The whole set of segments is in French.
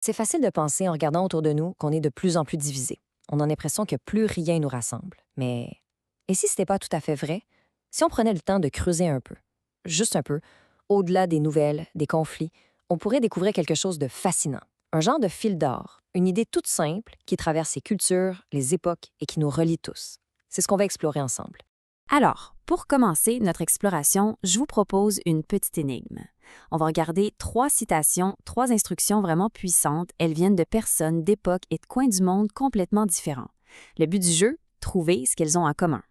C'est facile de penser en regardant autour de nous qu'on est de plus en plus divisés. On a l'impression que plus rien nous rassemble. Mais et si ce n'était pas tout à fait vrai? Si on prenait le temps de creuser un peu, juste un peu, au-delà des nouvelles, des conflits, on pourrait découvrir quelque chose de fascinant. Un genre de fil d'or, une idée toute simple qui traverse les cultures, les époques et qui nous relie tous. C'est ce qu'on va explorer ensemble. Alors, pour commencer notre exploration, je vous propose une petite énigme. On va regarder 3 citations, 3 instructions vraiment puissantes. Elles viennent de personnes, d'époques et de coins du monde complètement différents. Le but du jeu, trouver ce qu'elles ont en commun.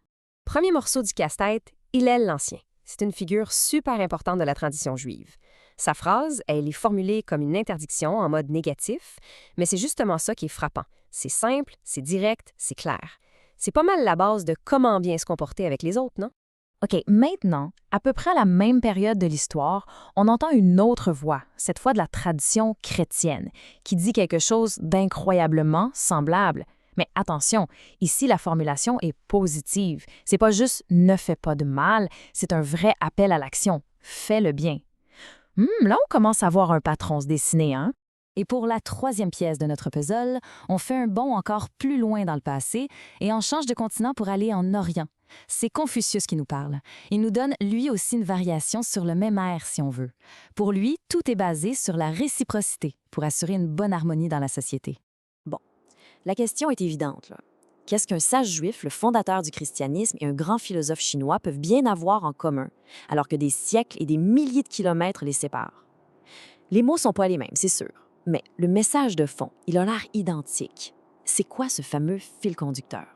Premier morceau du casse-tête, Hillel l'Ancien. C'est une figure super importante de la tradition juive. Sa phrase, elle est formulée comme une interdiction en mode négatif, mais c'est justement ça qui est frappant. C'est simple, c'est direct, c'est clair. C'est pas mal la base de comment bien se comporter avec les autres, non? OK, maintenant, à peu près à la même période de l'histoire, on entend une autre voix, cette fois de la tradition chrétienne, qui dit quelque chose d'incroyablement semblable. Mais attention, ici la formulation est positive. C'est pas juste ne fais pas de mal, c'est un vrai appel à l'action. Fais le bien. Là, on commence à voir un patron se dessiner, hein? Et pour la troisième pièce de notre puzzle, on fait un bond encore plus loin dans le passé et on change de continent pour aller en Orient. C'est Confucius qui nous parle. Il nous donne lui aussi une variation sur le même air, si on veut. Pour lui, tout est basé sur la réciprocité pour assurer une bonne harmonie dans la société. Bon, la question est évidente, là. Qu'est-ce qu'un sage juif, le fondateur du christianisme et un grand philosophe chinois peuvent bien avoir en commun, alors que des siècles et des milliers de kilomètres les séparent? Les mots sont pas les mêmes, c'est sûr, mais le message de fond, il a l'air identique. C'est quoi ce fameux fil conducteur?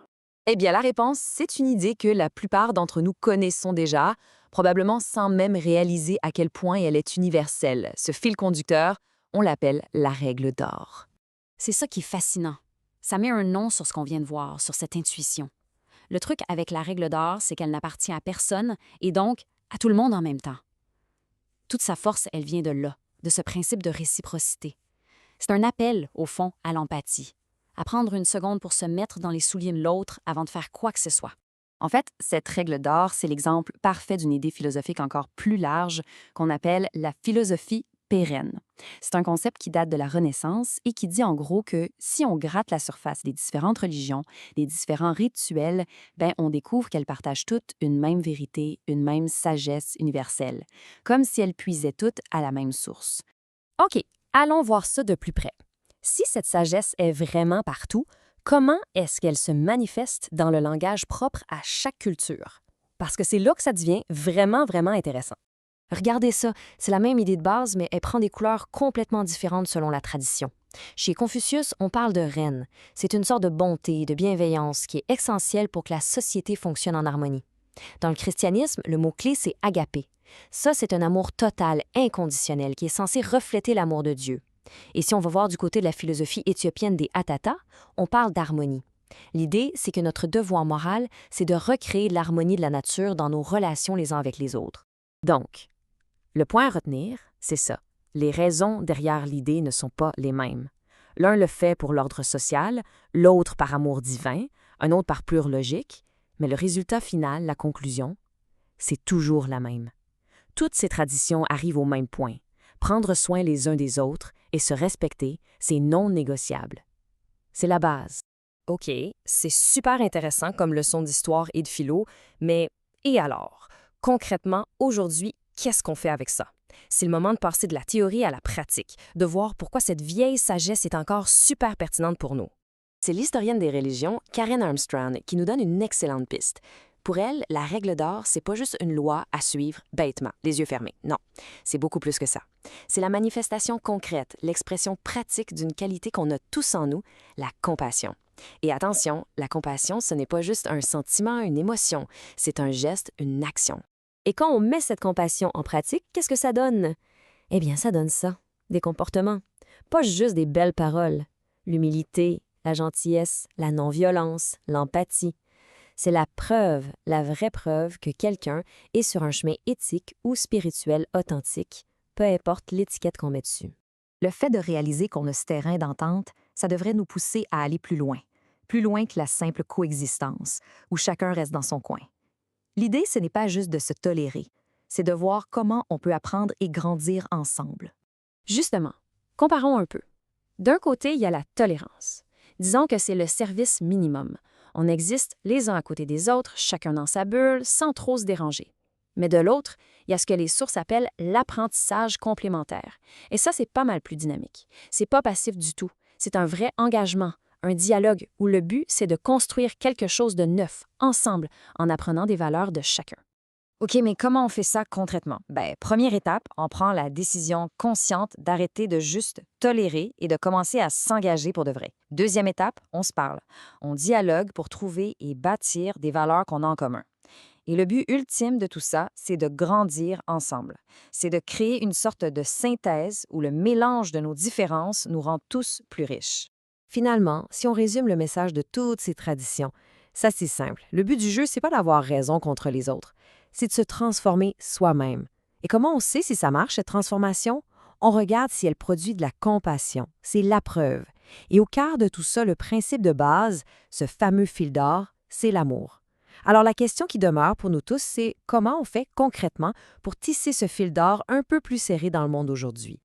Eh bien, la réponse, c'est une idée que la plupart d'entre nous connaissons déjà, probablement sans même réaliser à quel point elle est universelle. Ce fil conducteur, on l'appelle la règle d'or. C'est ça qui est fascinant. Ça met un nom sur ce qu'on vient de voir, sur cette intuition. Le truc avec la règle d'or, c'est qu'elle n'appartient à personne et donc à tout le monde en même temps. Toute sa force, elle vient de là, de ce principe de réciprocité. C'est un appel, au fond, à l'empathie, à prendre une seconde pour se mettre dans les souliers de l'autre avant de faire quoi que ce soit. En fait, cette règle d'or, c'est l'exemple parfait d'une idée philosophique encore plus large qu'on appelle la philosophie pérenne. C'est un concept qui date de la Renaissance et qui dit en gros que si on gratte la surface des différentes religions, des différents rituels, on découvre qu'elles partagent toutes une même vérité, une même sagesse universelle, comme si elles puisaient toutes à la même source. OK, allons voir ça de plus près. Si cette sagesse est vraiment partout, comment est-ce qu'elle se manifeste dans le langage propre à chaque culture? Parce que c'est là que ça devient vraiment, vraiment intéressant. Regardez ça, c'est la même idée de base, mais elle prend des couleurs complètement différentes selon la tradition. Chez Confucius, on parle de reine. C'est une sorte de bonté, de bienveillance qui est essentielle pour que la société fonctionne en harmonie. Dans le christianisme, le mot-clé, c'est agapé. Ça, c'est un amour total, inconditionnel, qui est censé refléter l'amour de Dieu. Et si on va voir du côté de la philosophie éthiopienne des Hatata, on parle d'harmonie. L'idée, c'est que notre devoir moral, c'est de recréer l'harmonie de la nature dans nos relations les uns avec les autres. Donc, le point à retenir, c'est ça. Les raisons derrière l'idée ne sont pas les mêmes. L'un le fait pour l'ordre social, l'autre par amour divin, un autre par pure logique, mais le résultat final, la conclusion, c'est toujours la même. Toutes ces traditions arrivent au même point. Prendre soin les uns des autres et se respecter, c'est non négociable. C'est la base. OK, c'est super intéressant comme leçon d'histoire et de philo, mais et alors? Concrètement, aujourd'hui, qu'est-ce qu'on fait avec ça? C'est le moment de passer de la théorie à la pratique, de voir pourquoi cette vieille sagesse est encore super pertinente pour nous. C'est l'historienne des religions, Karen Armstrong, qui nous donne une excellente piste. Pour elle, la règle d'or, c'est pas juste une loi à suivre bêtement, les yeux fermés. Non, c'est beaucoup plus que ça. C'est la manifestation concrète, l'expression pratique d'une qualité qu'on a tous en nous, la compassion. Et attention, la compassion, ce n'est pas juste un sentiment, une émotion, c'est un geste, une action. Et quand on met cette compassion en pratique, qu'est-ce que ça donne? Eh bien, ça donne ça, des comportements. Pas juste des belles paroles. L'humilité, la gentillesse, la non-violence, l'empathie. C'est la preuve, la vraie preuve que quelqu'un est sur un chemin éthique ou spirituel authentique, peu importe l'étiquette qu'on met dessus. Le fait de réaliser qu'on a ce terrain d'entente, ça devrait nous pousser à aller plus loin que la simple coexistence, où chacun reste dans son coin. L'idée, ce n'est pas juste de se tolérer, c'est de voir comment on peut apprendre et grandir ensemble. Justement, comparons un peu. D'un côté, il y a la tolérance. Disons que c'est le service minimum. On existe les uns à côté des autres, chacun dans sa bulle, sans trop se déranger. Mais de l'autre, il y a ce que les sources appellent l'apprentissage complémentaire. Et ça, c'est pas mal plus dynamique. C'est pas passif du tout. C'est un vrai engagement, un dialogue où le but, c'est de construire quelque chose de neuf, ensemble, en apprenant des valeurs de chacun. OK, mais comment on fait ça concrètement? Première étape, on prend la décision consciente d'arrêter de juste tolérer et de commencer à s'engager pour de vrai. Deuxième étape, on se parle. On dialogue pour trouver et bâtir des valeurs qu'on a en commun. Et le but ultime de tout ça, c'est de grandir ensemble. C'est de créer une sorte de synthèse où le mélange de nos différences nous rend tous plus riches. Finalement, si on résume le message de toutes ces traditions, ça c'est simple. Le but du jeu, c'est pas d'avoir raison contre les autres, c'est de se transformer soi-même. Et comment on sait si ça marche, cette transformation? On regarde si elle produit de la compassion. C'est la preuve. Et au cœur de tout ça, le principe de base, ce fameux fil d'or, c'est l'amour. Alors la question qui demeure pour nous tous, c'est comment on fait concrètement pour tisser ce fil d'or un peu plus serré dans le monde aujourd'hui?